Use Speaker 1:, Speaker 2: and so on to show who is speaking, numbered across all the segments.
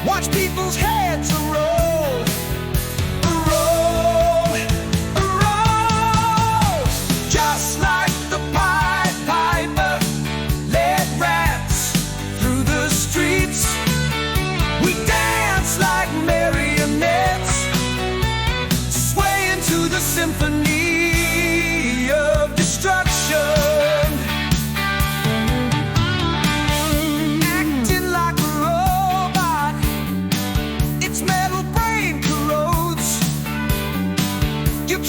Speaker 1: Watch people's heads roll, roll, roll. Just like the Pied Piper led rats through the streets, we dance like marionettes, swaying to the Symphony of Destruction.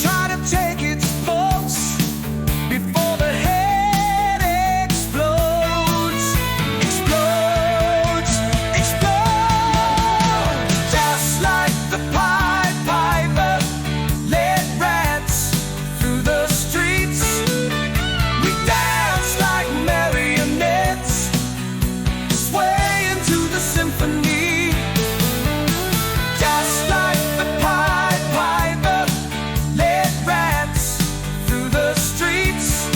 Speaker 1: Try to take its pulse before the head explodes, explodes, explodes. Just like the Pied Piper led rats through the streets, we dance like marionettes, swaying to the symphony. Just like the Pied Piper led rats through the streets,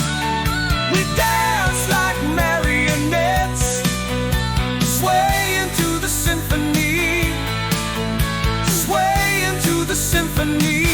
Speaker 1: we dance like marionettes, swaying to the symphony, swaying to the symphony.